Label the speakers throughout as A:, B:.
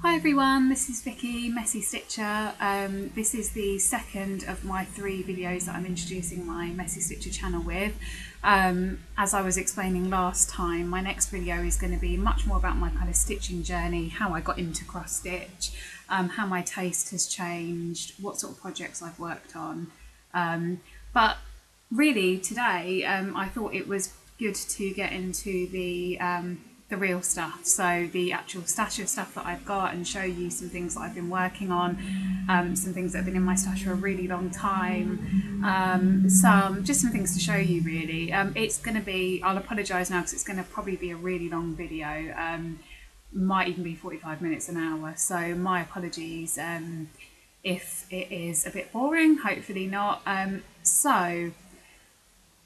A: Hi everyone, this is Vicky, Messy Stitcher. This is the second of my 3 videos that I'm introducing my Messy Stitcher channel with. As I was explaining last time, my next video is going to be much more about my kind of stitching journey, how I got into cross stitch, how my taste has changed, what sort of projects I've worked on. But really today I thought it was good to get into the real stuff, so the actual stash of stuff that I've got, and show you some things that I've been working on, some things that have been in my stash for a really long time, some things to show you really. It's going to be, I'll apologise now because it's going to probably be a really long video, might even be 45 minutes, an hour, so my apologies if it is a bit boring, hopefully not. So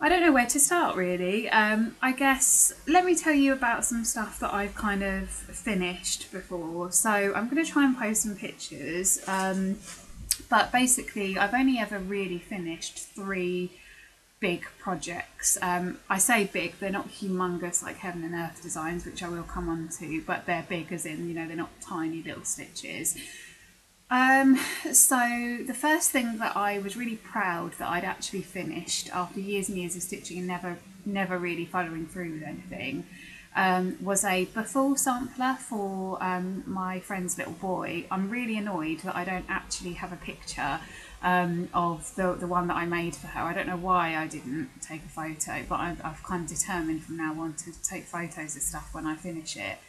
A: I don't know where to start really. I guess let me tell you about some stuff that I've kind of finished before. So I'm going to try and post some pictures, but basically I've only ever really finished 3 big projects. I say big, they're not humongous like Heaven and Earth designs, which I will come on to, but they're big as in, you know, they're not tiny little stitches. So the first thing that I was really proud that I'd actually finished after years and years of stitching and never really following through with anything, was a before sampler for my friend's little boy. I'm really annoyed that I don't actually have a picture of the one that I made for her. I don't know why I didn't take a photo, but I've kind of determined from now on to take photos of stuff when I finish it.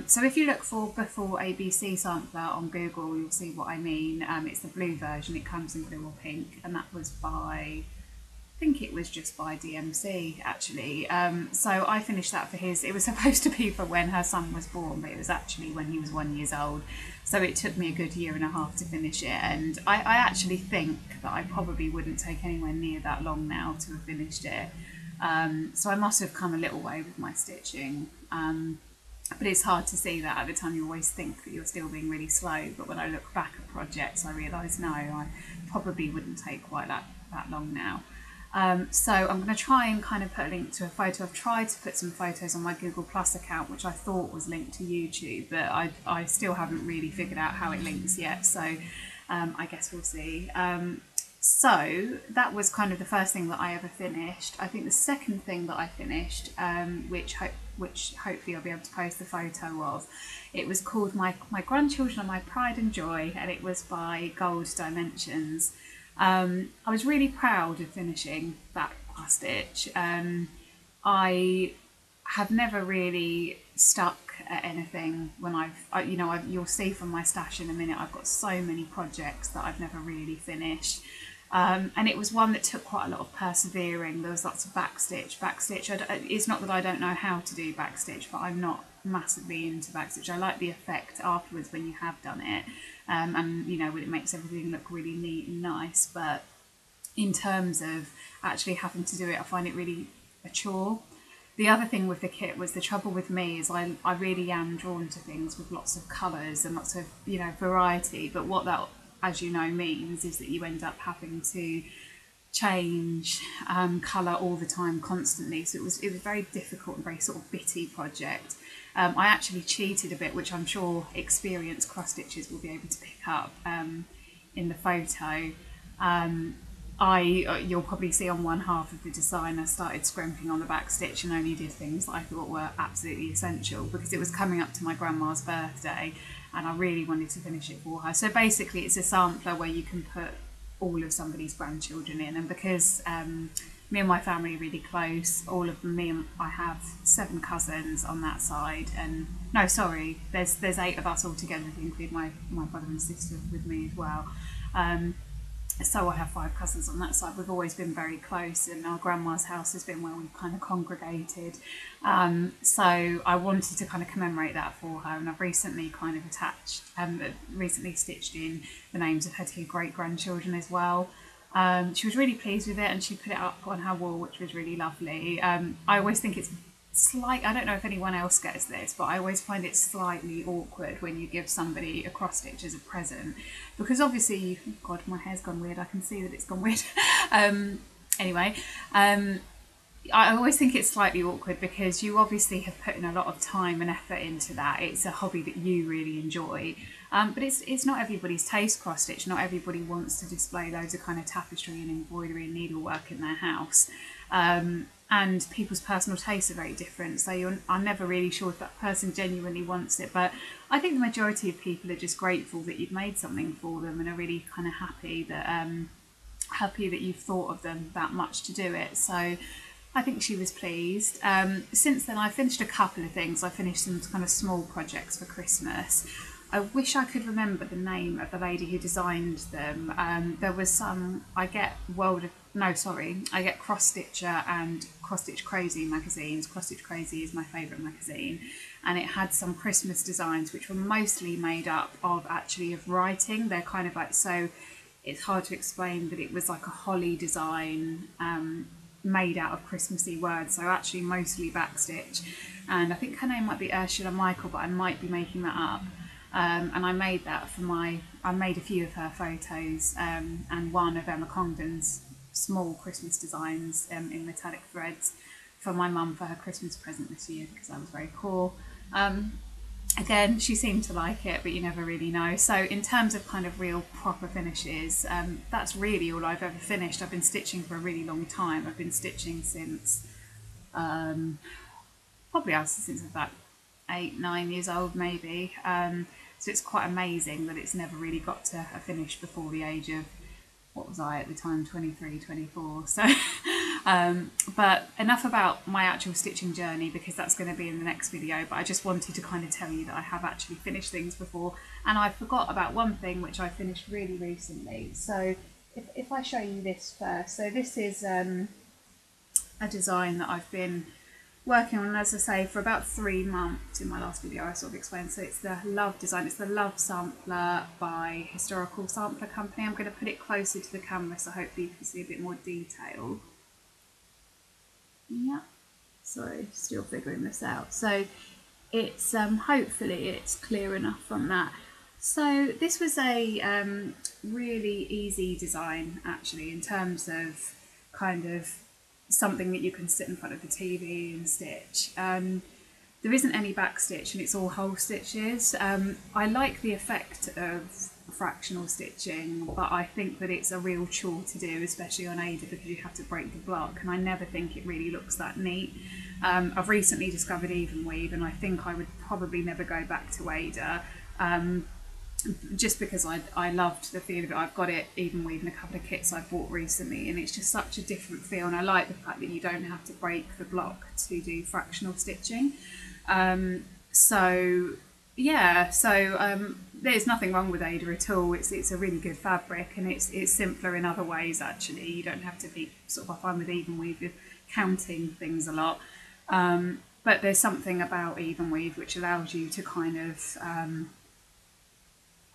A: So if you look for before ABC sampler on Google, you'll see what I mean. It's the blue version, it comes in blue or pink, and that was by, I think it was just by DMC actually. So I finished that for his, it was supposed to be for when her son was born, but it was actually when he was 1 year old. So it took me a good 1.5 years to finish it, and I actually think that I probably wouldn't take anywhere near that long now to have finished it. So I must have come a little way with my stitching. But it's hard to see that at the time. You always think that you're still being really slow, but when I look back at projects I realise no, I probably wouldn't take quite that long now. So I'm going to try and kind of put a link to a photo. I've tried to put some photos on my Google Plus account, which I thought was linked to YouTube, but I still haven't really figured out how it links yet, so I guess we'll see. So that was kind of the first thing that I ever finished. I think the second thing that I finished, which hopefully I'll be able to post the photo of, it was called My Grandchildren Are My Pride and Joy, and it was by Gold Dimensions. I was really proud of finishing that cross stitch. I have never really stuck at anything when you'll see from my stash in a minute, I've got so many projects that I've never really finished. And it was one that took quite a lot of persevering. There was lots of backstitch. It's not that I don't know how to do backstitch, but I'm not massively into backstitch. I like the effect afterwards when you have done it, and you know, it makes everything look really neat and nice. But in terms of actually having to do it, I find it really a chore. The other thing with the kit was, the trouble with me is I really am drawn to things with lots of colours and lots of, you know, variety. But what that, as you know, means is that you end up having to change colour all the time, constantly. So it was very difficult and very sort of bitty project. I actually cheated a bit, which I'm sure experienced cross stitchers will be able to pick up in the photo. You'll probably see on one half of the design I started scrimping on the back stitch and only did things that I thought were absolutely essential because it was coming up to my grandma's birthday and I really wanted to finish it for her. So basically it's a sampler where you can put all of somebody's grandchildren in, and because me and my family are really close, all of them, I have 7 cousins on that side, and no, sorry, there's 8 of us all together if you include my brother and sister with me as well. So I have 5 cousins on that side. We've always been very close, and our grandma's house has been where we've kind of congregated. So I wanted to kind of commemorate that for her, and I've recently kind of recently stitched in the names of her 2 great-grandchildren as well. She was really pleased with it, and she put it up on her wall, which was really lovely. I always think it's I don't know if anyone else gets this, but I always find it slightly awkward when you give somebody a cross stitch as a present, because obviously, God, my hair's gone weird, I can see that it's gone weird. Anyway, I always think it's slightly awkward because you obviously have put in a lot of time and effort into that. It's a hobby that you really enjoy, but it's not everybody's taste cross stitch. Not everybody wants to display loads of kind of tapestry and embroidery and needlework in their house, and people's personal tastes are very different. So I'm never really sure if that person genuinely wants it, but I think the majority of people are just grateful that you've made something for them and are really kind of happy that you've thought of them that much to do it. So I think she was pleased. Since then, I finished a couple of things. I finished some kind of small projects for Christmas. I wish I could remember the name of the lady who designed them. There was some, I get Cross Stitcher and Cross Stitch Crazy magazines. Cross Stitch Crazy is my favourite magazine, and it had some Christmas designs which were mostly made up of writing. They're kind of like, so it's hard to explain, but it was like a holly design, made out of Christmassy words, so actually mostly backstitch. And I think her name might be Ursula Michael, but I might be making that up. And I made that I made a few of her photos, and one of Emma Congdon's small Christmas designs in metallic threads for my mum for her Christmas present this year, because I was very poor. Again, she seemed to like it, but you never really know. So in terms of kind of real proper finishes, that's really all I've ever finished. I've been stitching for a really long time. I've been stitching since, since about 8-9 years old maybe. So it's quite amazing that it's never really got to a finish before the age of, what was I at the time, 23, 24. So, but enough about my actual stitching journey, because that's going to be in the next video. But I just wanted to kind of tell you that I have actually finished things before, and I forgot about one thing which I finished really recently. So if I show you this first, so this is a design that I've been working on, as I say, for about 3 months. In my last video I sort of explained. So it's the Love design. It's the Love sampler by Historical Sampler Company. I'm going to put it closer to the camera so hopefully you can see a bit more detail. Yeah, sorry, still figuring this out. So it's hopefully it's clear enough from that. So this was a really easy design actually, in terms of kind of something that you can sit in front of the TV and stitch. There isn't any back stitch and it's all whole stitches. I like the effect of fractional stitching, but I think that it's a real chore to do, especially on Ada, because you have to break the block, and I never think it really looks that neat. I've recently discovered even weave, and I think I would probably never go back to Ada, just because I loved the feel of it. I've got it even weave in a couple of kits I've bought recently, and it's just such a different feel, and I like the fact that you don't have to break the block to do fractional stitching. There's nothing wrong with Ada at all. It's a really good fabric, and it's simpler in other ways actually. You don't have to be sort of, I find with even weave, you're counting things a lot, but there's something about even weave which allows you to kind of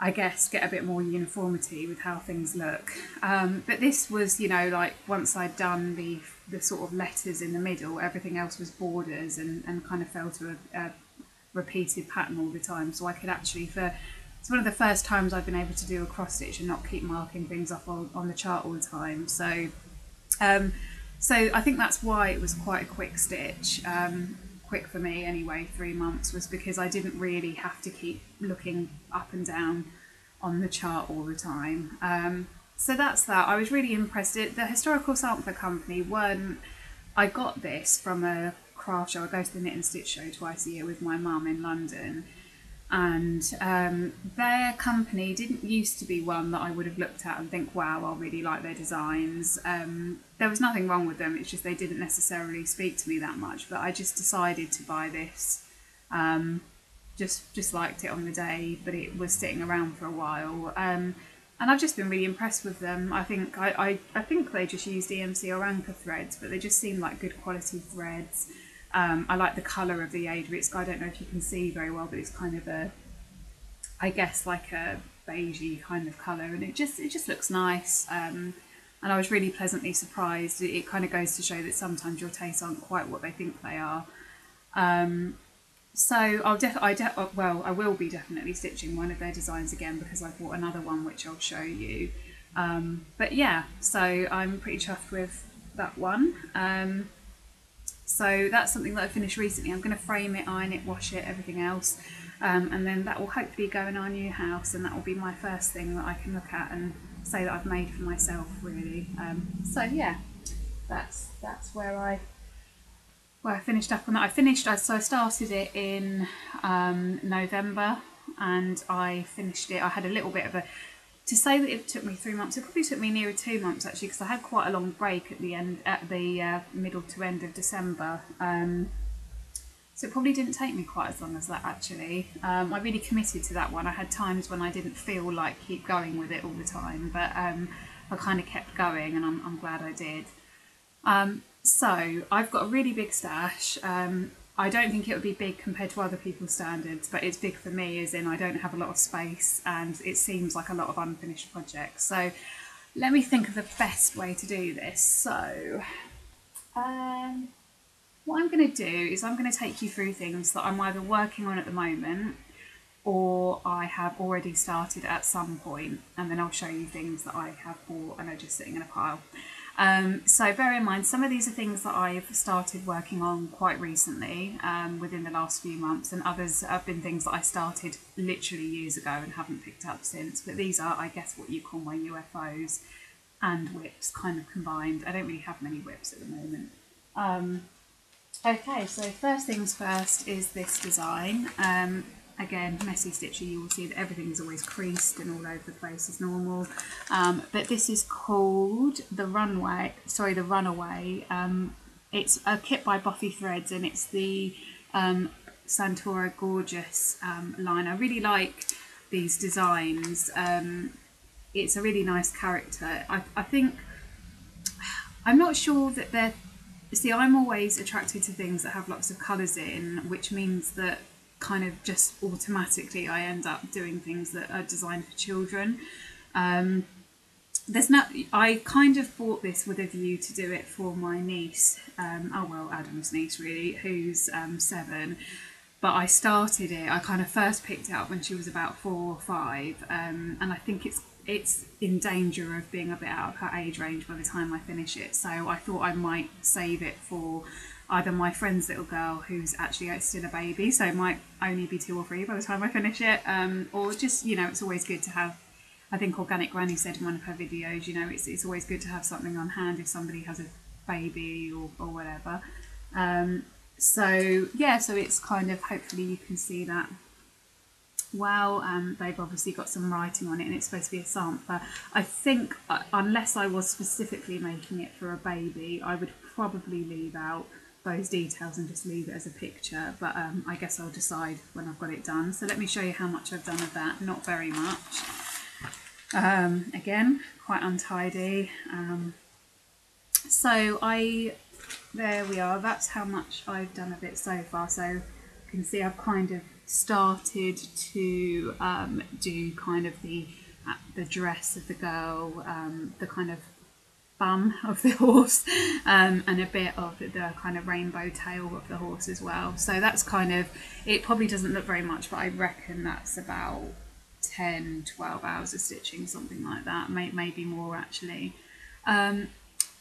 A: I guess get a bit more uniformity with how things look. But this was, like once I'd done the sort of letters in the middle, everything else was borders and kind of fell to a repeated pattern all the time. So I could actually, it's one of the first times I've been able to do a cross stitch and not keep marking things up on the chart all the time. So I think that's why it was quite a quick stitch. Quick for me anyway, 3 months, was because I didn't really have to keep looking up and down on the chart all the time. So that's that. I was really impressed. The Historical Sampler Company I got this from a craft show. I go to the Knit and Stitch show twice a year with my mum in London, and their company didn't used to be one that I would have looked at and think, wow, I really like their designs. There was nothing wrong with them, it's just they didn't necessarily speak to me that much, but I just decided to buy this. Just liked it on the day, but it was sitting around for a while, and I've just been really impressed with them. I think I think they just used EMC or Anchor threads, but they just seem like good quality threads. I like the colour of the Ada. I don't know if you can see very well, but it's kind of I guess like a beigey kind of colour, and it just looks nice. And I was really pleasantly surprised. It kind of goes to show that sometimes your tastes aren't quite what they think they are. So I will be definitely stitching one of their designs again, because I bought another one which I'll show you. But yeah, so I'm pretty chuffed with that one. So that's something that I finished recently. I'm going to frame it, iron it, wash it, everything else, and then that will hopefully go in our new house, and that will be my first thing that I can look at and say that I've made for myself, really. So yeah, that's where I finished up on that. So I started it in November, and I finished it. I had a little bit of a, to say that it took me 3 months, it probably took me nearer 2 months actually, because I had quite a long break at the middle to end of December. So it probably didn't take me quite as long as that actually. I really committed to that one. I had times when I didn't feel like keep going with it all the time, but I kind of kept going, and I'm glad I did. So I've got a really big stash. I don't think it would be big compared to other people's standards, but it's big for me as in I don't have a lot of space and it seems like a lot of unfinished projects. So let me think of the best way to do this. So what I'm going to do is I'm going to take you through things that I'm either working on at the moment or I have already started at some point, and then I'll show you things that I have bought and are just sitting in a pile. So bear in mind, some of these are things that I've started working on quite recently, within the last few months, and others have been things that I started literally years ago and haven't picked up since. But these are, I guess, what you call my UFOs and whips kind of combined. I don't really have many whips at the moment. Okay, so first things first is this design. Again, messy stitching, you will see that everything is always creased and all over the place as normal. But this is called the Runaway. It's a kit by Buffy Threads, and it's the Santora Gorgeous line. I really like these designs. It's a really nice character. I think, I'm not sure that they're, see, I'm always attracted to things that have lots of colours in, which means that kind of just automatically I end up doing things that are designed for children. I kind of bought this with a view to do it for my niece, Adam's niece really, who's 7, but I started it, I kind of first picked it up when she was about 4 or 5, and I think it's in danger of being a bit out of her age range by the time I finish it, so I thought I might save it for either my friend's little girl, who's actually still a baby, so it might only be 2 or 3 by the time I finish it, or just, you know, it's always good to have, I think Organic Granny said in one of her videos, you know, it's always good to have something on hand if somebody has a baby or whatever. So yeah, so it's kind of, hopefully you can see that well. They've obviously got some writing on it, and it's supposed to be a sampler. I think, unless I was specifically making it for a baby, I would probably leave out those details and just leave it as a picture, but I guess I'll decide when I've got it done. So let me show you how much I've done of that. Not very much. Again, quite untidy. There we are, that's how much I've done of it so far. So you can see I've kind of started to do kind of the dress of the girl, the kind of bum of the horse, and a bit of the kind of rainbow tail of the horse as well. So that's kind of, it probably doesn't look very much, but I reckon that's about 10-12 hours of stitching, something like that, maybe more actually.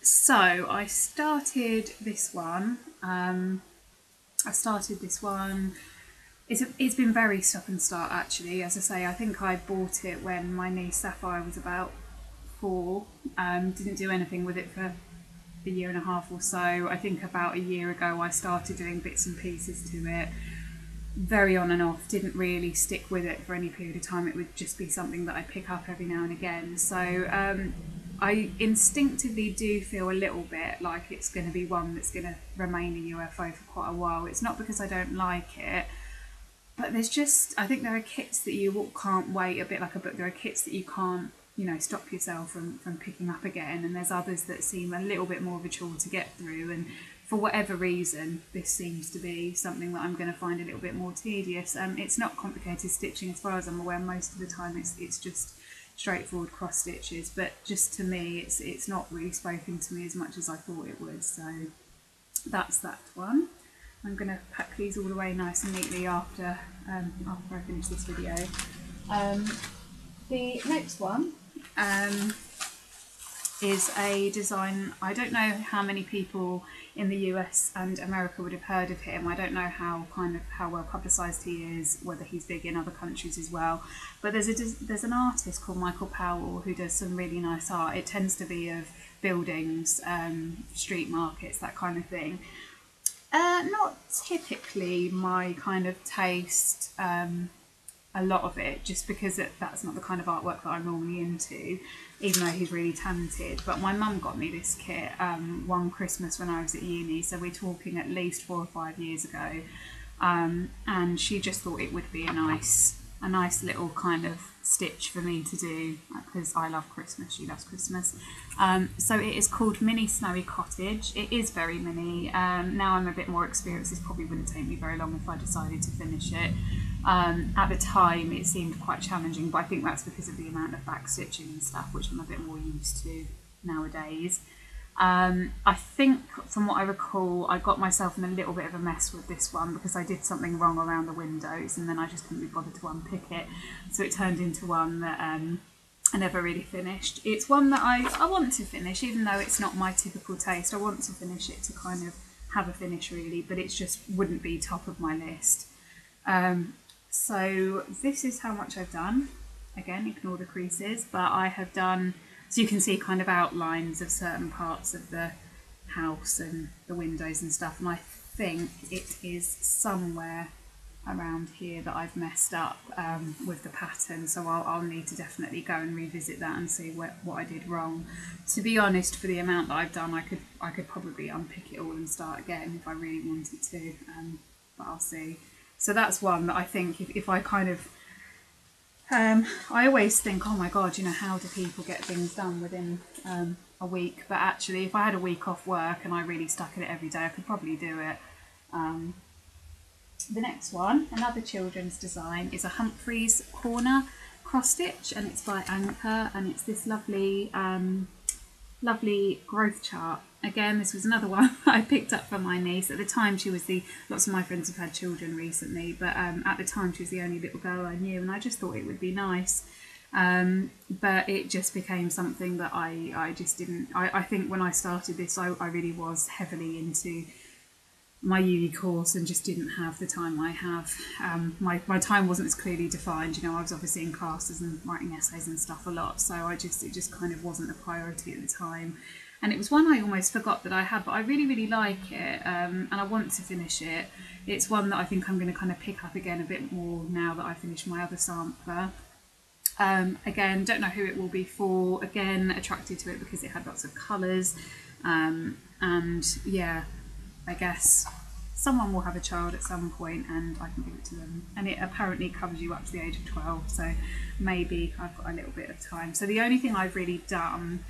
A: So I started this one. It's been very stop and start actually. As I say, I think I bought it when my niece Sapphire was about 4. Didn't do anything with it for a year and a half or so. I think about a year ago I started doing bits and pieces to it, very on and off, didn't really stick with it for any period of time. It would just be something that I pick up every now and again. So I instinctively do feel a little bit like it's going to be one that's going to remain a UFO for quite a while. It's not because I don't like it, but there's just, I think there are kits that you can't wait, a bit like a book, there are kits that you can't, you know, stop yourself from picking up again, and there's others that seem a little bit more of a chore to get through, and for whatever reason this seems to be something that I'm going to find a little bit more tedious. It's not complicated stitching as far as I'm aware. Most of the time it's just straightforward cross stitches, but just to me it's not really spoken to me as much as I thought it would. So that's that one. I'm going to pack these all away nice and neatly after I finish this video. The next one is a design. I don't know how many people in the US and America would have heard of him. I don't know how well publicised he is, whether he's big in other countries as well. But there's an artist called Michael Powell who does some really nice art. It tends to be of buildings, street markets, that kind of thing. Not typically my kind of taste. A lot of it, just because that's not the kind of artwork that I'm normally into, even though he's really talented. But my mum got me this kit one Christmas when I was at uni, so we're talking at least 4 or 5 years ago, and she just thought it would be a nice little kind of stitch for me to do, because I love Christmas, she loves Christmas. So it is called Mini Snowy Cottage. It is very mini. Now I'm a bit more experienced, this probably wouldn't take me very long if I decided to finish it. At the time it seemed quite challenging, but I think that's because of the amount of back stitching and stuff, which I'm a bit more used to nowadays. I think from what I recall, I got myself in a little bit of a mess with this one because I did something wrong around the windows and then I just couldn't be bothered to unpick it, so it turned into one that I never really finished. It's one that I want to finish, even though it's not my typical taste. I want to finish it to kind of have a finish really, but it just wouldn't be top of my list. So this is how much I've done. Again, ignore the creases, but I have done, so you can see kind of outlines of certain parts of the house and the windows and stuff, and I think it is somewhere around here that I've messed up with the pattern, so I'll need to definitely go and revisit that and see what I did wrong. To be honest, for the amount that I've done, I could probably unpick it all and start again if I really wanted to, but I'll see. So that's one that I think if I kind of, I always think, oh my god, you know, how do people get things done within a week? But actually, if I had a week off work and I really stuck at it every day, I could probably do it. The next one, another children's design, is a Humphrey's Corner cross stitch, and it's by Anchor, and it's this lovely, lovely growth chart. Again, this was another one I picked up from my niece. At the time, she was lots of my friends have had children recently, but at the time she was the only little girl I knew, and I just thought it would be nice. But it just became something that I just didn't, I think when I started this, I really was heavily into my uni course and just didn't have the time I have. My time wasn't as clearly defined, you know, I was obviously in classes and writing essays and stuff a lot, so it just kind of wasn't a priority at the time. And it was one I almost forgot that I had, but I really, really like it, and I want to finish it. It's one that I think I'm going to kind of pick up again a bit more now that I finish my other sampler. Again, don't know who it will be for. Again, attracted to it because it had lots of colours, and yeah, I guess someone will have a child at some point and I can give it to them. And it apparently covers you up to the age of 12, so maybe I've got a little bit of time. So the only thing I've really done,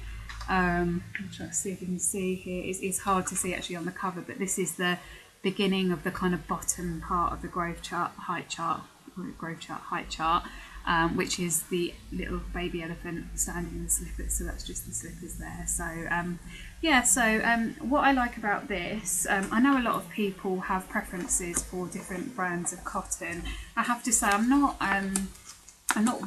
A: I'm trying to see if you can see here, it's hard to see actually on the cover, but this is the beginning of the kind of bottom part of the growth chart, height chart, which is the little baby elephant standing in the slippers, so that's just the slippers there. So yeah, so what I like about this, I know a lot of people have preferences for different brands of cotton. I have to say I'm not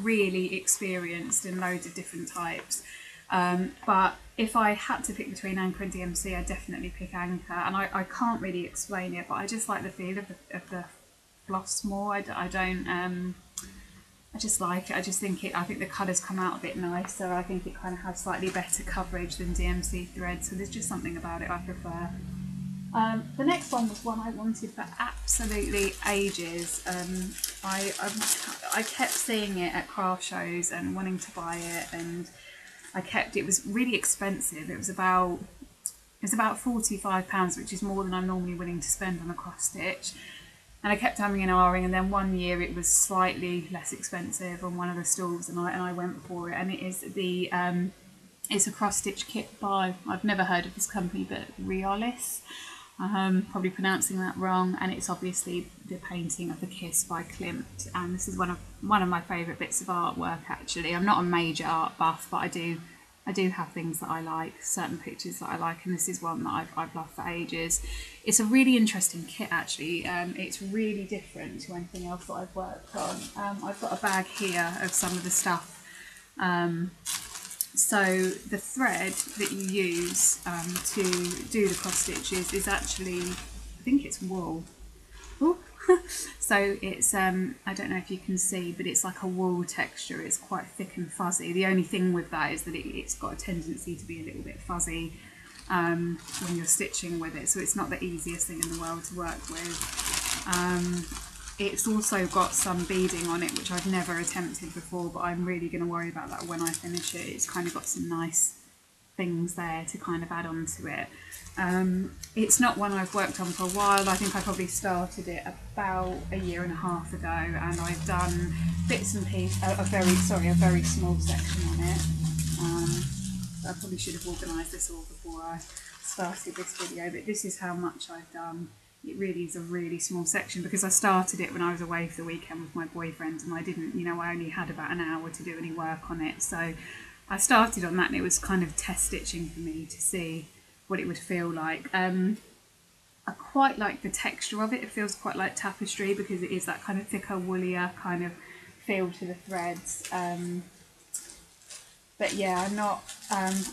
A: really experienced in loads of different types, but if I had to pick between Anchor and DMC, I'd definitely pick Anchor, and I can't really explain it, but I just like the feel of the floss more. I just like it. I think the colours come out a bit nicer. I think it kind of has slightly better coverage than DMC thread, so there's just something about it I prefer. The next one was one I wanted for absolutely ages. I kept seeing it at craft shows and wanting to buy it, and it was really expensive. It was about £45, which is more than I'm normally willing to spend on a cross stitch. And I kept having an R-ring, and then one year it was slightly less expensive on one of the stalls, and I went for it. And it is it's a cross stitch kit by, I've never heard of this company, but Realis, probably pronouncing that wrong. And it's obviously the painting of the Kiss by Klimt, and this is one of my favourite bits of artwork actually. I'm not a major art buff, but I do have things that I like, certain pictures that I like, and this is one that I've loved for ages. It's a really interesting kit actually. It's really different to anything else that I've worked on. I've got a bag here of some of the stuff So the thread that you use to do the cross stitches is actually, I think it's wool. Ooh. So it's, I don't know if you can see, but it's like a wool texture. It's quite thick and fuzzy. The only thing with that is that it's got a tendency to be a little bit fuzzy when you're stitching with it. So it's not the easiest thing in the world to work with. It's also got some beading on it, which I've never attempted before, but I'm really going to worry about that when I finish it. It's kind of got some nice things there to kind of add on to it. It's not one I've worked on for a while. I think I probably started it about a year and a half ago, and I've done bits and pieces, a very small section on it. I probably should have organised this all before I started this video, but this is how much I've done. It really is a really small section because I started it when I was away for the weekend with my boyfriend, and I didn't, I only had about an hour to do any work on it. So I started on that, and it was kind of test stitching for me to see what it would feel like. I quite like the texture of it. It feels quite like tapestry because it is that kind of thicker, woollier kind of feel to the threads. But yeah, I'm not,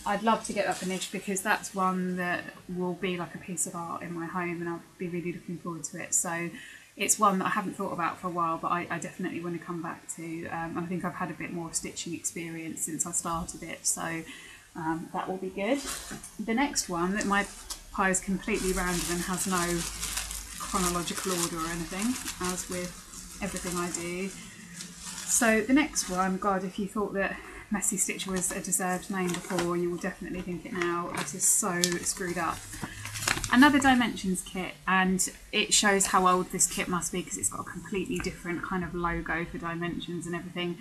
A: I'd love to get that finished because that's one that will be like a piece of art in my home, and I'll be really looking forward to it. So it's one that I haven't thought about for a while, but I definitely want to come back to. And I think I've had a bit more stitching experience since I started it, so that will be good. The next one, that my pie is completely random and has no chronological order or anything, as with everything I do. So the next one, God, if you thought that Messy Stitch was a deserved name before, you will definitely think it now. This is so screwed up. Another Dimensions kit, and it shows how old this kit must be because it's got a completely different kind of logo for dimensions and everything.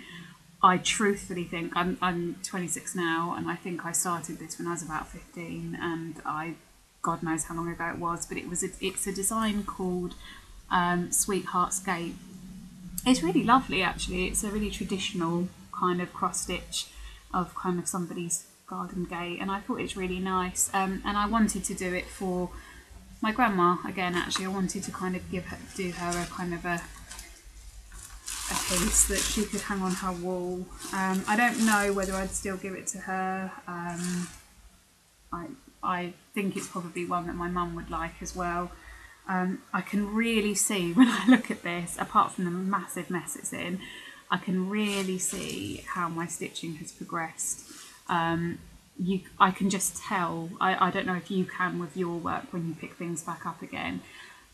A: I truthfully think, I'm 26 now, and I think I started this when I was about 15, and God knows how long ago it was, but it's a design called Sweetheart's Gate. It's really lovely actually. It's a really traditional kind of cross stitch of kind of somebody's garden gate, and I thought it's really nice, and I wanted to do it for my grandma again. Actually, I wanted to kind of do her a kind of a piece that she could hang on her wall. I don't know whether I'd still give it to her. I think it's probably one that my mum would like as well. I can really see when I look at this, apart from the massive mess it's in, I can really see how my stitching has progressed. I can just tell, I don't know if you can with your work when you pick things back up again,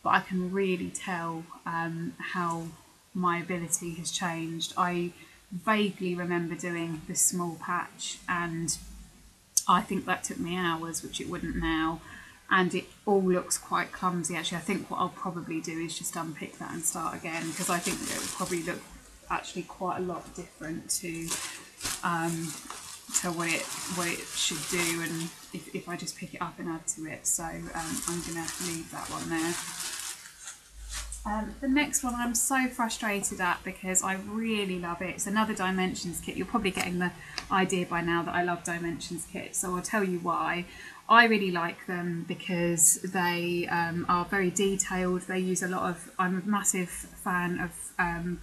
A: but I can really tell how my ability has changed. I vaguely remember doing this small patch, and I think that took me hours, which it wouldn't now, and it all looks quite clumsy actually. I think what I'll probably do is just unpick that and start again, because I think it would probably look actually quite a lot different to what it should do, and if I just pick it up and add to it. So I'm gonna leave that one there. The next one I'm so frustrated at because I really love it. It's another Dimensions kit. You're probably getting the idea by now that I love Dimensions kits, so I'll tell you why. I really like them because they are very detailed. They use a lot of, I'm a massive fan of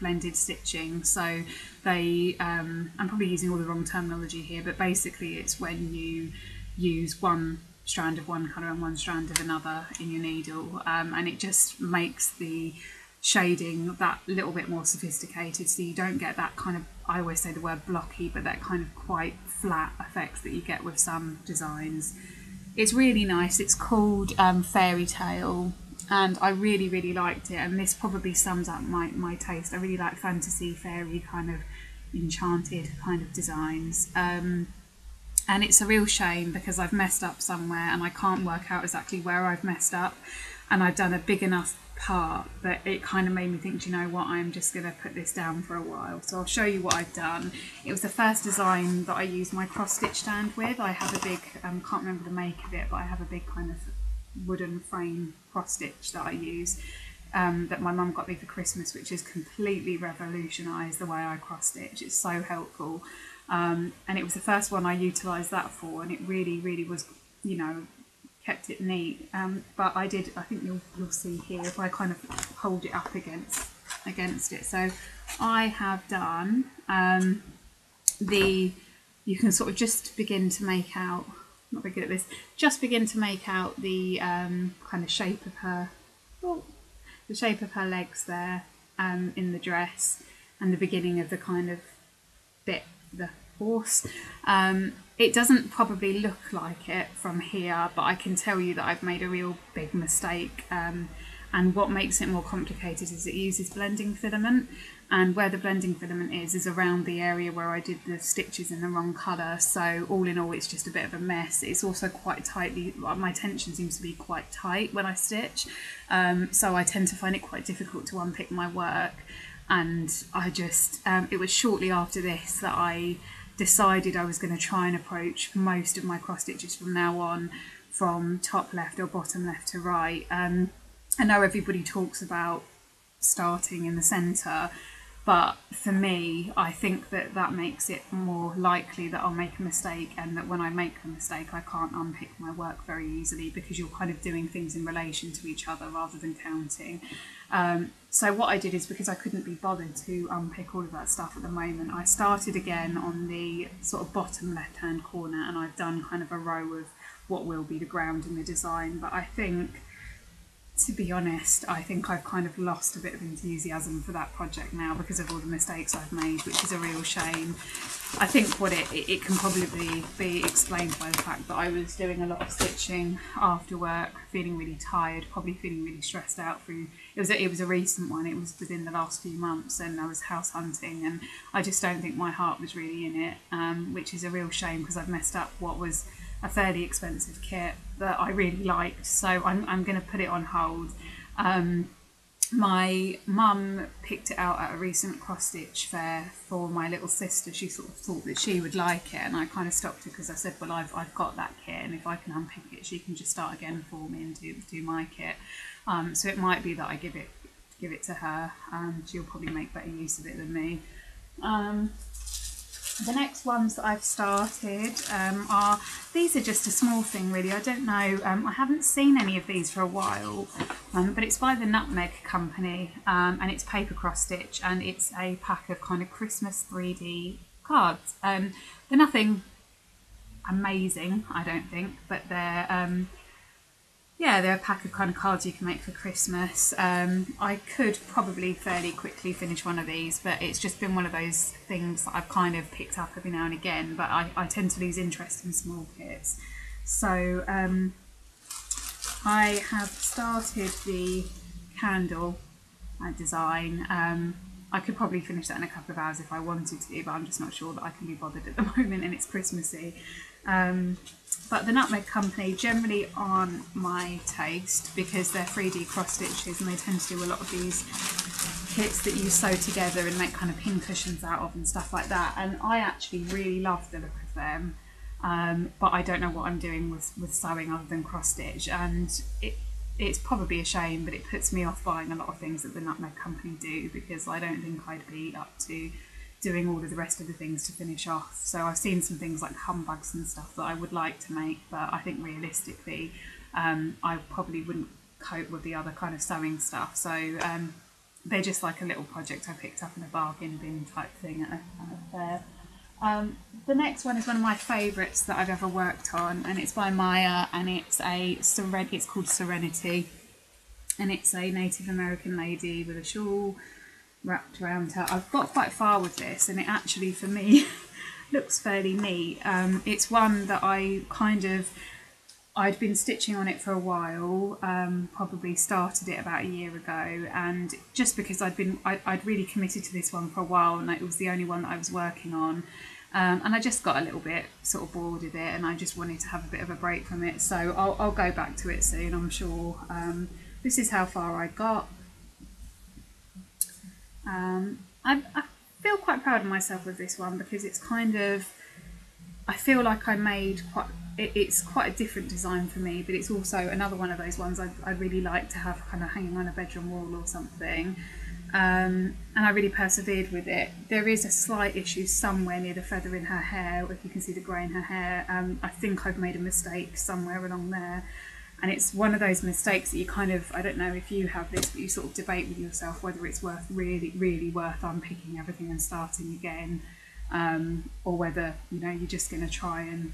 A: blended stitching, so they, I'm probably using all the wrong terminology here, but basically it's when you use one strand of one colour and one strand of another in your needle, and it just makes the shading that little bit more sophisticated, so you don't get that kind of, I always say the word blocky, but that kind of quite flat effect that you get with some designs. It's really nice. It's called Fairy Tale, and I really, really liked it, and this probably sums up my taste. I really like fantasy, fairy, kind of enchanted kind of designs. And it's a real shame because I've messed up somewhere and I can't work out exactly where I've messed up, and I've done a big enough part that it kind of made me think, do you know what, I'm just going to put this down for a while. So I'll show you what I've done. It was the first design that I used my cross stitch stand with. I have a big, can't remember the make of it, but I have a big kind of wooden frame cross stitch that I use, that my mum got me for Christmas, which has completely revolutionised the way I cross stitch. It's so helpful. And it was the first one I utilised that for, and it really, really was, you know, kept it neat. But I think you'll see here if I kind of hold it up against it. So I have done the you can sort of just begin to make out, not very good at this, just begin to make out the kind of shape of her, the shape of her legs there in the dress, and the beginning of the kind of bit, the horse. It doesn't probably look like it from here, but I can tell you that I've made a real big mistake. And what makes it more complicated is it uses blending filament, and where the blending filament is around the area where I did the stitches in the wrong colour. So all in all, it's just a bit of a mess. It's also quite tightly, my tension seems to be quite tight when I stitch, so I tend to find it quite difficult to unpick my work. And I just, it was shortly after this that I decided I was going to try and approach most of my cross stitches from now on from top left or bottom left to right. I know everybody talks about starting in the centre, but for me, I think that that makes it more likely that I'll make a mistake, and that when I make a mistake I can't unpick my work very easily, because you're kind of doing things in relation to each other rather than counting. So what I did is, because I couldn't be bothered to unpick all of that stuff at the moment, I started again on the sort of bottom left hand corner, and I've done kind of a row of what will be the ground in the design. But I think, to be honest, I think I've kind of lost a bit of enthusiasm for that project now because of all the mistakes I've made, which is a real shame. I think what it can probably be explained by the fact that I was doing a lot of stitching after work, feeling really tired, probably feeling really stressed out through, it was a recent one, it was within the last few months, and I was house hunting, and I just don't think my heart was really in it, which is a real shame, because I've messed up what was a fairly expensive kit that I really liked. So I'm going to put it on hold. My mum picked it out at a recent cross stitch fair for my little sister. She sort of thought that she would like it, and I kind of stopped her because I said, well, I've got that kit, and if I can unpick it, she can just start again for me and do my kit. So it might be that I give it to her. She'll probably make better use of it than me. The next ones that I've started these are just a small thing really. I don't know, I haven't seen any of these for a while, but it's by the Nutmeg Company, and it's paper cross stitch, and it's a pack of kind of Christmas 3D cards. They're nothing amazing, I don't think, but they're they're a pack of kind of cards you can make for Christmas. I could probably fairly quickly finish one of these, but it's just been one of those things that I've kind of picked up every now and again, but I tend to lose interest in small kits. So I have started the candle design. I could probably finish that in a couple of hours if I wanted to, but I'm just not sure that I can be bothered at the moment, and it's Christmassy. But the Nutmeg Company generally aren't my taste, because they're 3D cross stitches, and they tend to do a lot of these kits that you sew together and make kind of pin cushions out of and stuff like that, and I actually really love the look of them, but I don't know what I'm doing with sewing other than cross stitch, and it's probably a shame, but it puts me off buying a lot of things that the Nutmeg Company do, because I don't think I'd be up to doing all of the rest of the things to finish off. So I've seen some things like humbugs and stuff that I would like to make, but I think realistically I probably wouldn't cope with the other kind of sewing stuff. So they're just like a little project I picked up in a bargain bin type thing at a fair. The next one is one of my favourites that I've ever worked on, and it's by Maya, and it's called Serenity, and it's a Native American lady with a shawl wrapped around her. I've got quite far with this, and it actually, for me, looks fairly neat. It's one that I'd been stitching on it for a while, probably started it about a year ago, and just because I'd really committed to this one for a while, and it was the only one that I was working on, and I just got a little bit sort of bored with it, and I just wanted to have a bit of a break from it, so I'll go back to it soon, I'm sure. This is how far I got. I feel quite proud of myself with this one, because it's kind of, I feel like I made it's quite a different design for me, but it's also another one of those ones I'd really like to have kind of hanging on a bedroom wall or something, and I really persevered with it. There is a slight issue somewhere near the feather in her hair, if you can see the grey in her hair. I think I've made a mistake somewhere along there. And it's one of those mistakes that you kind of, I don't know if you have this, but you sort of debate with yourself whether it's really worth unpicking everything and starting again. or whether, you know, you're just going to try and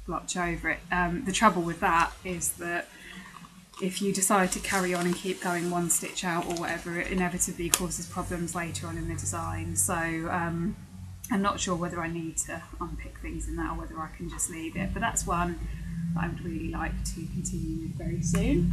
A: blotch over it. The trouble with that is that if you decide to carry on and keep going one stitch out or whatever, it inevitably causes problems later on in the design. So I'm not sure whether I need to unpick things in that or whether I can just leave it. But that's one that I would really like to continue with very soon.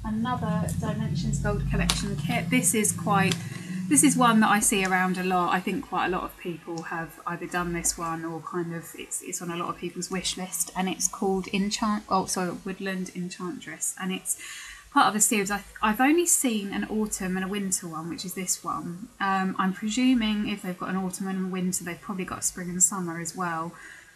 A: Another Dimensions Gold Collection kit. This is one that I see around a lot. I think quite a lot of people have either done this one or kind of it's on a lot of people's wish list, and it's called Woodland Enchantress, and it's part of a series. I've only seen an autumn and a winter one, which is this one. I'm presuming if they've got an autumn and a winter, they've probably got a spring and summer as well.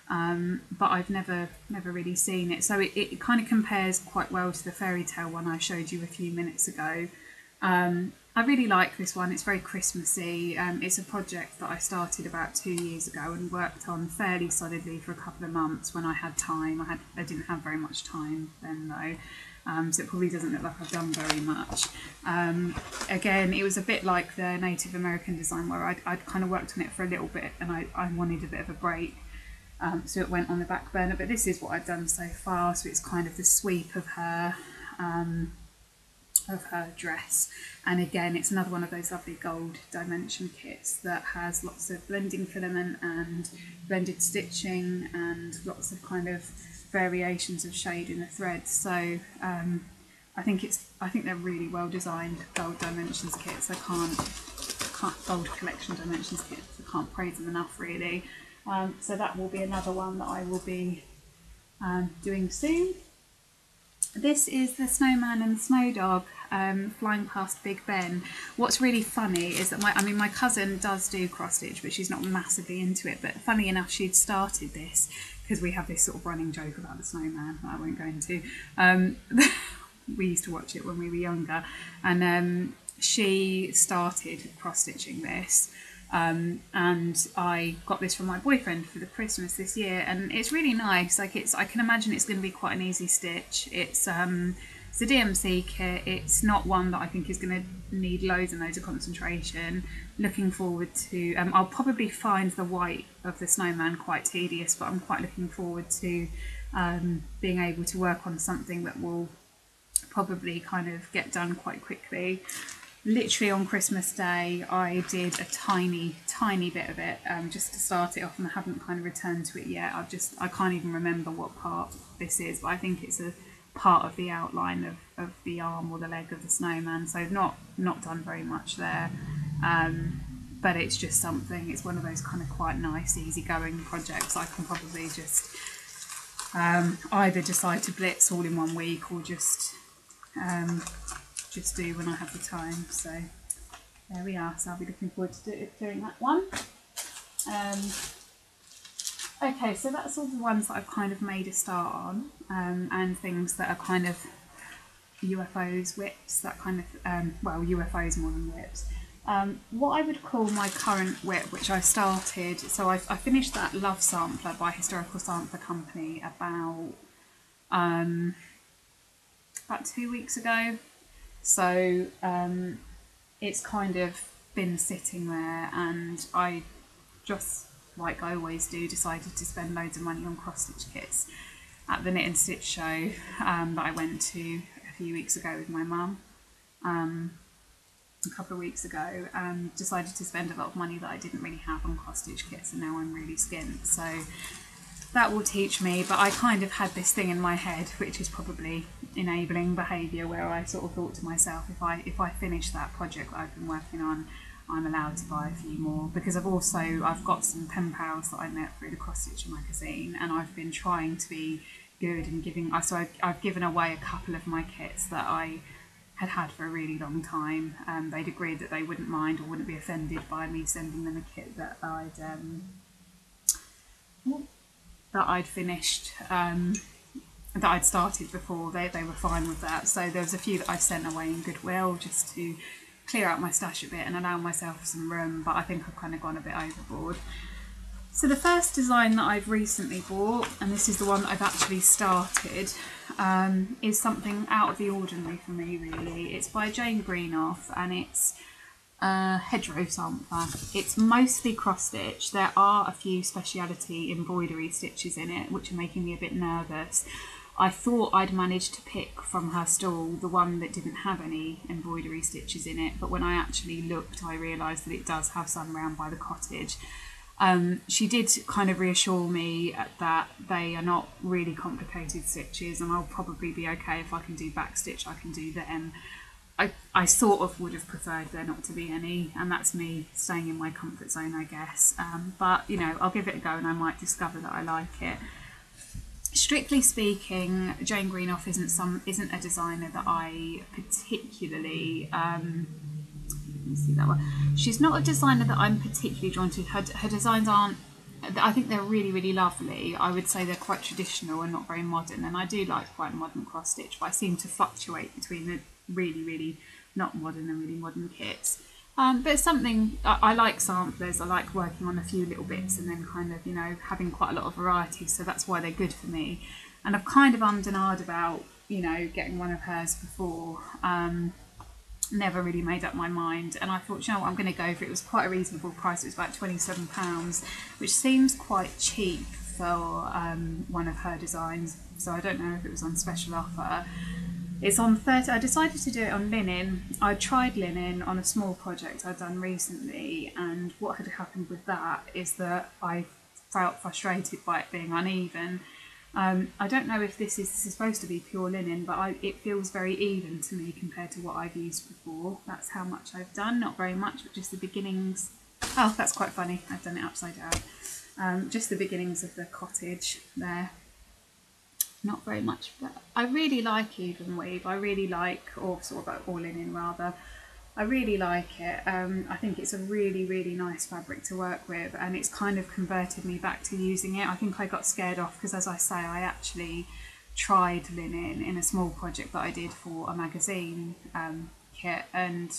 A: But I've never really seen it, so it kind of compares quite well to the fairy tale one I showed you a few minutes ago. I really like this one. It's very Christmassy. It's a project that I started about 2 years ago and worked on fairly solidly for a couple of months when I had time. I didn't have very much time then though, so it probably doesn't look like I've done very much. Again, it was a bit like the Native American design where I'd kind of worked on it for a little bit and I wanted a bit of a break. So it went on the back burner, but this is what I've done so far. So it's kind of the sweep of her dress, and again it's another one of those lovely gold dimension kits that has lots of blending filament and blended stitching and lots of kind of variations of shade in the threads. So I think they're really well designed gold dimensions kits. I can't gold collection dimensions kits. I can't praise them enough really. So that will be another one that I will be doing soon. This is the Snowman and the Snow Dog flying past Big Ben. What's really funny is that my cousin does do cross stitch, but she's not massively into it. But funny enough, she'd started this because we have this sort of running joke about the snowman that I won't go into. We used to watch it when we were younger, and she started cross stitching this. And I got this from my boyfriend for the Christmas this year, and it's really nice. Like I can imagine it's going to be quite an easy stitch. It's a DMC kit. It's not one that I think is going to need loads and loads of concentration. Looking forward to. I'll probably find the white of the snowman quite tedious, but I'm quite looking forward to being able to work on something that will probably kind of get done quite quickly. Literally on Christmas Day I did a tiny bit of it just to start it off, and I haven't kind of returned to it yet. I can't even remember what part this is, but I think it's a part of the outline of the arm or the leg of the snowman, so not done very much there, but it's just something. It's one of those kind of quite nice easygoing projects I can probably just either decide to blitz all in one week or just do when I have the time. So there we are. So I'll be looking forward to doing that one. Okay, so that's all the ones that I've kind of made a start on, and things that are kind of UFOs, whips, that kind of, well, UFOs more than whips. What I would call my current whip, which I started, so I finished that Love Sampler by Historical Sampler Company about 2 weeks ago. So it's kind of been sitting there, and I just, like I always do, decided to spend loads of money on cross-stitch kits at the Knit and Stitch show that I went to a few weeks ago with my mum, a couple of weeks ago, and decided to spend a lot of money that I didn't really have on cross-stitch kits, and now I'm really skint. So that will teach me, but I kind of had this thing in my head, which is probably enabling behaviour, where I sort of thought to myself, if I finish that project that I've been working on, I'm allowed to buy a few more, because I've got some pen pals that I met through the Cross Stitch magazine, and I've been trying to be good and giving. So I've given away a couple of my kits that I had for a really long time. They'd agreed that they wouldn't mind or wouldn't be offended by me sending them a kit that I'd finished, that I'd started before. They were fine with that. So there was a few that I sent away in goodwill just to clear out my stash a bit and allow myself some room, but I think I've kind of gone a bit overboard. So the first design that I've recently bought, and this is the one that I've actually started, is something out of the ordinary for me really. It's by Jane Greenough, and it's hedgerow sampler. It's mostly cross stitch. There are a few speciality embroidery stitches in it which are making me a bit nervous. I thought I'd managed to pick from her stall the one that didn't have any embroidery stitches in it, but when I actually looked I realised that it does have some round by the cottage. She did kind of reassure me that they are not really complicated stitches and I'll probably be okay if I can do back stitch, I can do them. I sort of would have preferred there not to be any, and that's me staying in my comfort zone, I guess. But you know, I'll give it a go and I might discover that I like it. Strictly speaking, Jane Greenough isn't a designer that I particularly let me see that one. She's not a designer that I'm particularly drawn to. Her designs aren't. I think they're really, really lovely. I would say they're quite traditional and not very modern, and I do like quite modern cross stitch, but I seem to fluctuate between the really, really not modern and really modern kits. But it's something, I like samplers, I like working on a few little bits and then kind of, you know, having quite a lot of variety, so that's why they're good for me. And I've kind of ummed and ahed about, you know, getting one of hers before, never really made up my mind, and I thought, you know what, I'm going to go for it. It was quite a reasonable price, it was about £27, which seems quite cheap for one of her designs, so I don't know if it was on special offer. It's on 30. I decided to do it on linen. I tried linen on a small project I'd done recently, and what had happened with that is that I felt frustrated by it being uneven. I don't know if this is supposed to be pure linen, but it feels very even to me compared to what I've used before. That's how much I've done, not very much, but just the beginnings. Oh, that's quite funny, I've done it upside down. Just the beginnings of the cottage there. Not very much, but I really like even weave. I really like, or sort of all linen rather. I really like it. I think it's a really, really nice fabric to work with, and it's kind of converted me back to using it. I think I got scared off because, as I say, I actually tried linen in a small project that I did for a magazine kit, and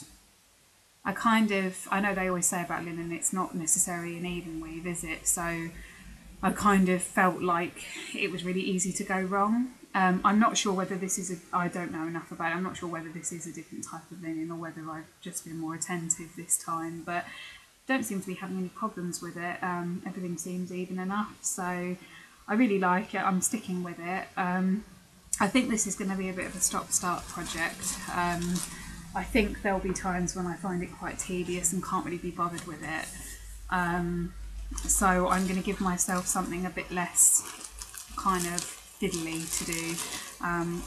A: I know they always say about linen it's not necessarily an even weave, is it? So I kind of felt like it was really easy to go wrong. I'm not sure whether this is I don't know enough about it. I'm not sure whether this is a different type of linen or whether I've just been more attentive this time, but don't seem to be having any problems with it. Everything seems even enough, so I really like it. I'm sticking with it. I think this is going to be a bit of a stop-start project. I think there'll be times when I find it quite tedious and can't really be bothered with it. So I'm going to give myself something a bit less kind of fiddly to do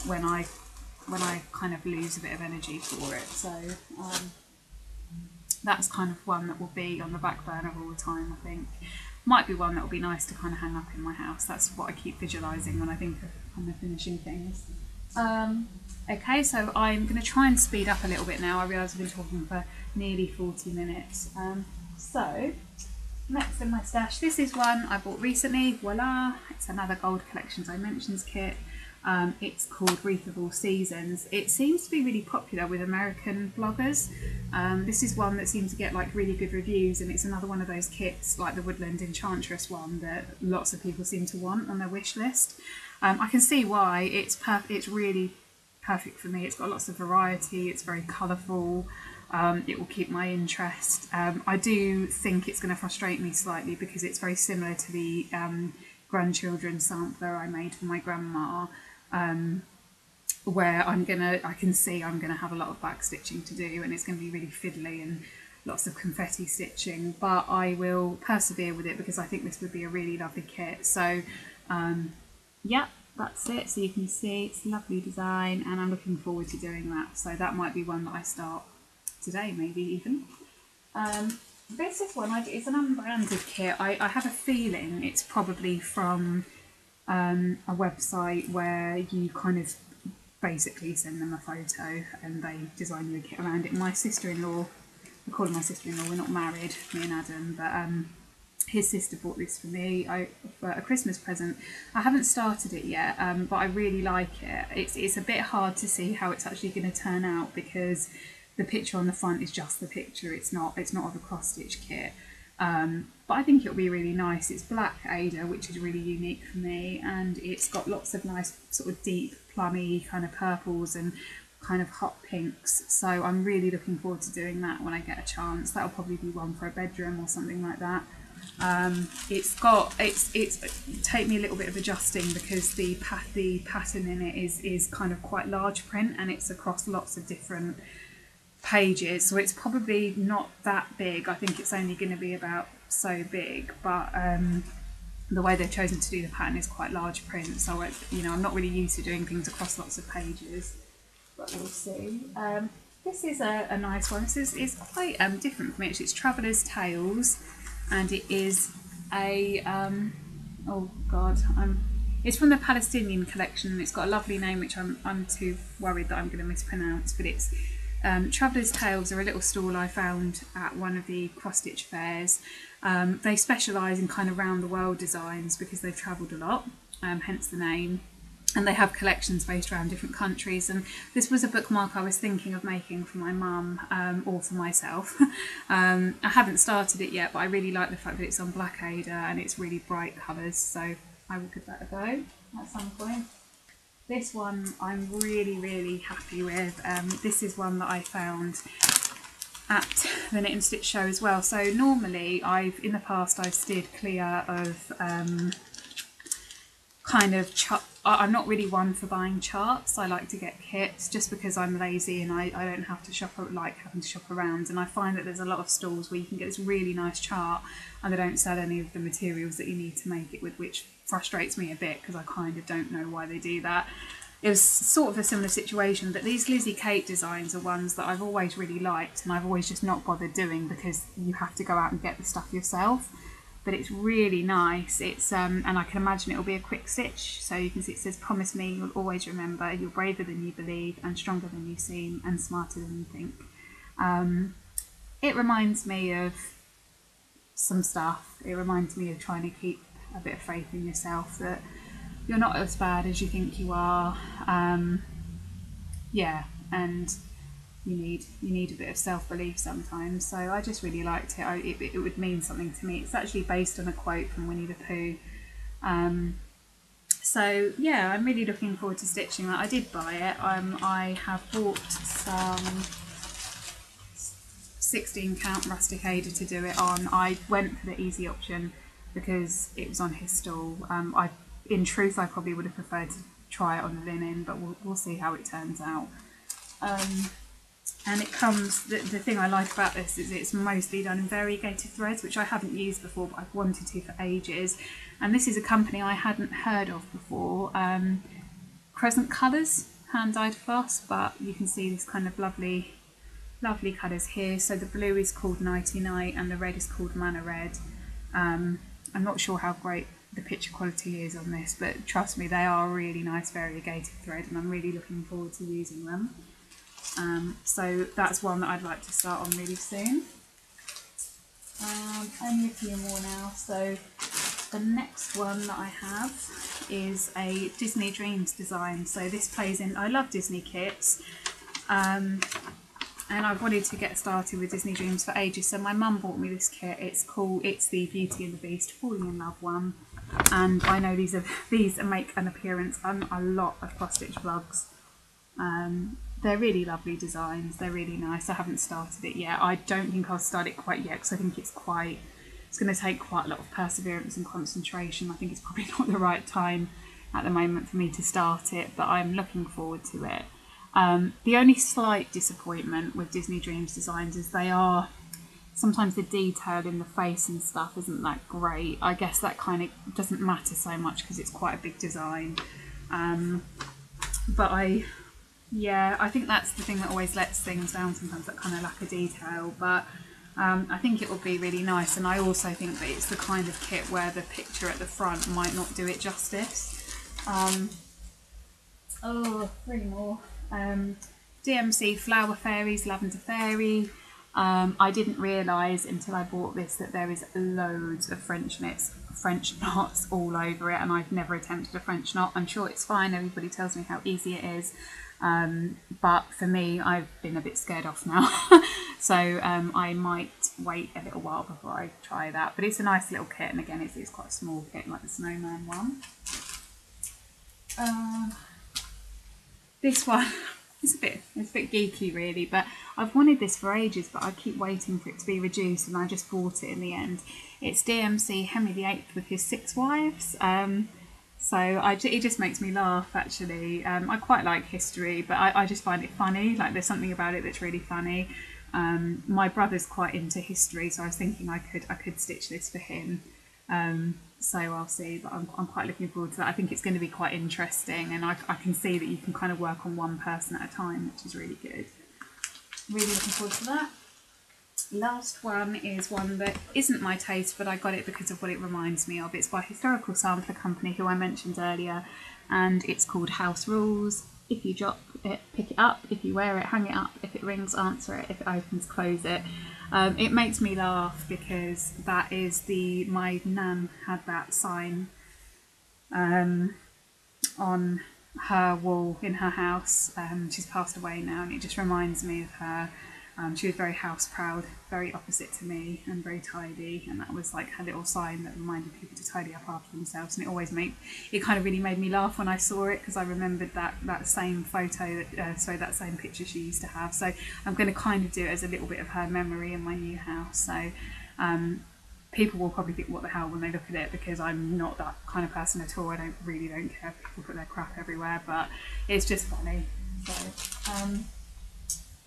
A: when I kind of lose a bit of energy for it. So that's kind of one that will be on the back burner all the time, I think. Might be one that will be nice to kind of hang up in my house. That's what I keep visualising when I think of kind of finishing things. Okay, so I'm going to try and speed up a little bit now. I realise I've been talking for nearly 40 minutes. So next in my stash, this is one I bought recently. Voila! It's another Gold Collection Dimensions kit. It's called Wreath of All Seasons. It seems to be really popular with American bloggers. This is one that seems to get like really good reviews, and it's another one of those kits like the Woodland Enchantress one that lots of people seem to want on their wish list. I can see why. It's really perfect for me. It's got lots of variety. It's very colourful. It will keep my interest. I do think it's going to frustrate me slightly because it's very similar to the grandchildren sampler I made for my grandma, where I can see I'm gonna have a lot of back stitching to do, and it's going to be really fiddly and lots of confetti stitching, but I will persevere with it because I think this would be a really lovely kit. So yeah, that's it. So you can see it's a lovely design, and I'm looking forward to doing that. So that might be one that I start today, maybe even. This is one, it's an unbranded kit. I have a feeling it's probably from a website where you kind of basically send them a photo and they design you a kit around it. My sister-in-law, I call her my sister-in-law, we're not married, me and Adam, but his sister bought this for me for a Christmas present. I haven't started it yet, but I really like it. It's a bit hard to see how it's actually going to turn out because the picture on the front is just the picture. It's not of a cross stitch kit, but I think it'll be really nice. It's black Ada, which is really unique for me, and it's got lots of nice sort of deep plummy kind of purples and kind of hot pinks. So I'm really looking forward to doing that when I get a chance. That'll probably be one for a bedroom or something like that. It's take me a little bit of adjusting because the pattern in it is kind of quite large print, and it's across lots of different pages, so it's probably not that big. I think it's only going to be about so big, but the way they've chosen to do the pattern is quite large print, so I'm not really used to doing things across lots of pages, but we'll see. This is a nice one. This is quite different from it. It's Traveller's Tales, and it is a oh god, it's from the Palestinian collection, and it's got a lovely name which I'm too worried that I'm going to mispronounce, but it's Traveller's Tales are a little stall I found at one of the cross-stitch fairs. They specialise in kind of round the world designs because they've travelled a lot, hence the name. And they have collections based around different countries. And this was a bookmark I was thinking of making for my mum or for myself. I haven't started it yet, but I really like the fact that it's on Blackadder and it's really bright colours. So I will give that a go at some point. This one I'm really, really happy with. This is one that I found at the Knit and Stitch show as well. So normally in the past I've steered clear of I'm not really one for buying charts. I like to get kits just because I'm lazy and I don't have to having to shop around, and I find that there's a lot of stalls where you can get this really nice chart and they don't sell any of the materials that you need to make it with, which frustrates me a bit because I kind of don't know why they do that. It was sort of a similar situation, but these Lizzie Kate designs are ones that I've always really liked and I've always just not bothered doing because you have to go out and get the stuff yourself. But it's really nice. It's and I can imagine it'll be a quick stitch. So you can see it says, "Promise me you'll always remember. You're braver than you believe, and stronger than you seem, and smarter than you think." It reminds me of some stuff. It reminds me of trying to keep a bit of faith in yourself that you're not as bad as you think you are. Yeah, and you need a bit of self-belief sometimes. So I just really liked it. It would mean something to me. It's actually based on a quote from Winnie the Pooh. So yeah, I'm really looking forward to stitching that. I did buy it. I have bought some 16 count rustic Ada to do it on. I went for the easy option because it was on his stall. In truth, I probably would have preferred to try it on the linen, but we'll see how it turns out. And it comes, the thing I like about this is it's mostly done in variegated threads, which I haven't used before, but I've wanted to for ages. And this is a company I hadn't heard of before, Crescent Colours, hand-dyed floss, but you can see this kind of lovely colours here. So the blue is called Nighty Night and the red is called Manna Red. I'm not sure how great the picture quality is on this, but trust me, they are a really nice variegated thread and I'm really looking forward to using them. So that's one that I'd like to start on really soon. Only a few more now. So the next one that I have is a Disney Dreams design. So this plays in, I love Disney kits, and I've wanted to get started with Disney Dreams for ages. So my mum bought me this kit. It's the Beauty and the Beast Falling in Love one, and I know these make an appearance on a lot of cross stitch vlogs. They're really lovely designs, they're really nice. I haven't started it yet. I don't think I'll start it quite yet because I think it's going to take quite a lot of perseverance and concentration. I think it's probably not the right time at the moment for me to start it, but I'm looking forward to it. The only slight disappointment with Disney Dreams designs is sometimes the detail in the face and stuff isn't that great. I guess that kind of doesn't matter so much because it's quite a big design. But I think that's the thing that always lets things down sometimes, that kind of lack of detail, but I think it will be really nice, and I also think that it's the kind of kit where the picture at the front might not do it justice. Three more. DMC Flower Fairies, Lavender Fairy. I didn't realise until I bought this that there is loads of French knots all over it, and I've never attempted a French knot. I'm sure it's fine, everybody tells me how easy it is. But for me, I've been a bit scared off now, so I might wait a little while before I try that. But it's a nice little kit, and again, it's quite a small kit, like the snowman one. This one it's a bit geeky really, but I've wanted this for ages, but I keep waiting for it to be reduced, and I just bought it in the end. It's DMC Henry VIII with his 6 wives. So it just makes me laugh, actually. I quite like history, but I just find it funny. Like, there's something about it that's really funny. My brother's quite into history, so I was thinking I could stitch this for him. So I'll see, but I'm quite looking forward to that. I think it's going to be quite interesting, and I can see that you can kind of work on one person at a time, which is really good. Really looking forward to that. Last one is one that isn't my taste, but I got it because of what it reminds me of. It's by Historical Sampler Company, who I mentioned earlier, and it's called House Rules. If you drop it, pick it up. If you wear it, hang it up. If it rings, answer it. If it opens, close it. It makes me laugh because that is my nan had that sign on her wall in her house. She's passed away now, and it just reminds me of her. She was very house proud, very opposite to me, and very tidy, and that was like her little sign that reminded people to tidy up after themselves. And it kind of really made me laugh when I saw it, because I remembered that same photo, that same picture she used to have. So I'm going to kind of do it as a little bit of her memory in my new house. So people will probably think, what the hell, when they look at it, because I'm not that kind of person at all. I don't care if people put their crap everywhere, but it's just funny. So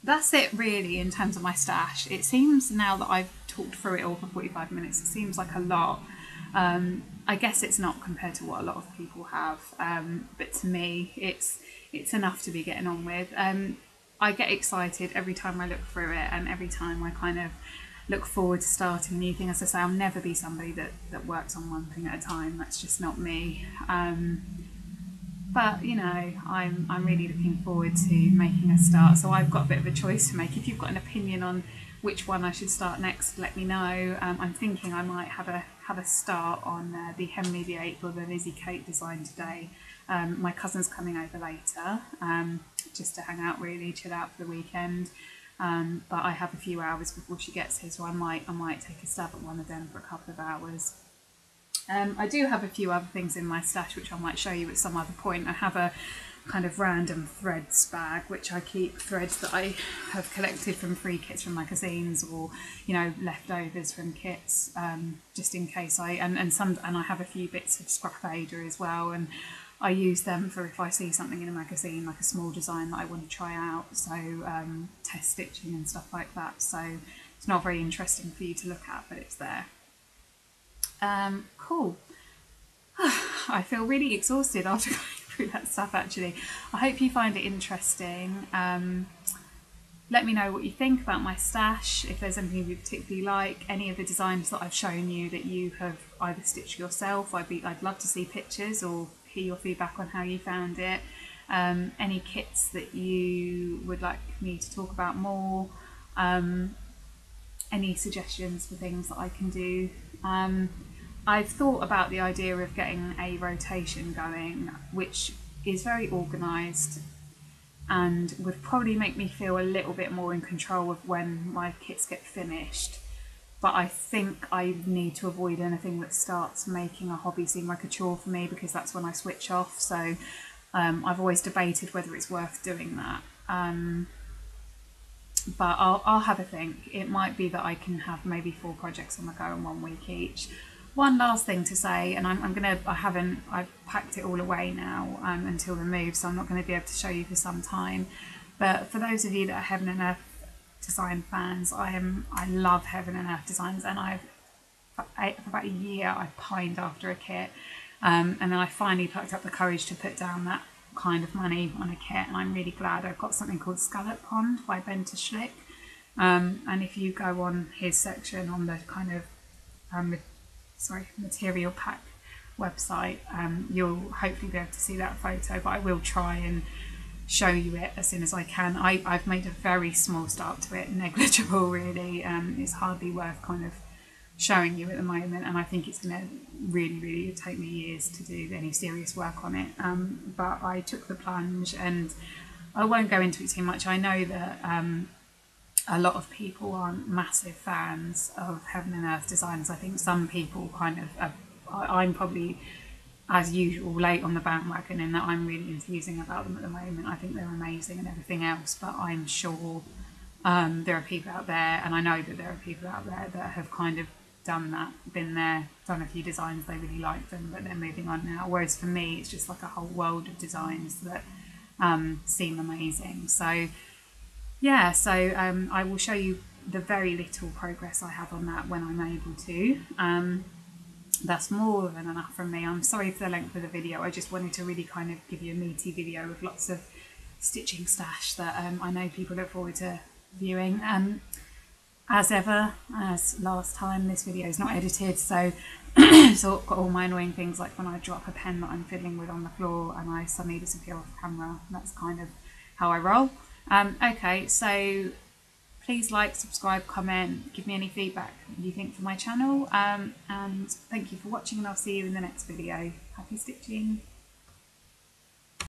A: that's it really in terms of my stash. It seems, now that I've talked through it all for 45 minutes, it seems like a lot. I guess it's not compared to what a lot of people have, but to me it's enough to be getting on with. I get excited every time I look through it, and every time I kind of look forward to starting a new thing. As I say, I'll never be somebody that works on one thing at a time. That's just not me. But you know, I'm really looking forward to making a start. So I've got a bit of a choice to make. If you've got an opinion on which one I should start next, let me know. I'm thinking I might have a start on the Henry VIII or the Lizzie Kate design today. My cousin's coming over later, just to hang out, really chill out for the weekend. But I have a few hours before she gets here, so I might take a stab at one of them for a couple of hours. I do have a few other things in my stash which I might show you at some other point. I have a kind of random threads bag which I keep threads that I have collected from free kits from magazines, or you know, leftovers from kits, just in case and I have a few bits of scrap Ada as well, and I use them for if I see something in a magazine, like a small design that I want to try out, so test stitching and stuff like that. So it's not very interesting for you to look at, but it's there. Cool. I feel really exhausted after going through that stuff, actually. I hope you find it interesting. Let me know what you think about my stash, if there's anything you particularly like, any of the designs that I've shown you that you have either stitched yourself. I'd love to see pictures or hear your feedback on how you found it. Any kits that you would like me to talk about more. Any suggestions for things that I can do. I've thought about the idea of getting a rotation going, which is very organised and would probably make me feel a little bit more in control of when my kits get finished. But I think I need to avoid anything that starts making a hobby seem like a chore for me, because that's when I switch off. So I've always debated whether it's worth doing that. But I'll have a think. It might be that I can have maybe 4 projects on the go in 1 week each. One last thing to say, and I've packed it all away now until the move, so I'm not going to be able to show you for some time. But for those of you that are Heaven and Earth design fans, I love Heaven and Earth designs, and for about a year I pined after a kit, and then I finally plucked up the courage to put down that kind of money on a kit, and I'm really glad I've got something called Scallop Pond by Ben Schlick. And if you go on his section on the kind of material pack website, you'll hopefully be able to see that photo, but I will try and show you it as soon as I can. I've made a very small start to it, negligible really. It's hardly worth kind of showing you at the moment, and I think it's going to really take me years to do any serious work on it. But I took the plunge, and I won't go into it too much. I know that a lot of people aren't massive fans of Heaven and Earth designs. I think some people kind of I'm probably as usual, late on the bandwagon in that I'm really enthusing about them at the moment. I think they're amazing and everything else, but I'm sure there are people out there, and I know that there are people out there that have kind of done that, been there, done a few designs, they really like them, but they're moving on now. Whereas for me, it's just like a whole world of designs that seem amazing. So yeah, so I will show you the very little progress I have on that when I'm able to. That's more than enough from me. I'm sorry for the length of the video. I just wanted to really kind of give you a meaty video with lots of stitching stash that I know people look forward to viewing. As ever, as last time, this video is not edited, so so got all my annoying things like when I drop a pen that I'm fiddling with on the floor and I suddenly disappear off camera. That's kind of how I roll. Okay, so please like, subscribe, comment, give me any feedback you think for my channel, and thank you for watching, and I'll see you in the next video. Happy stitching!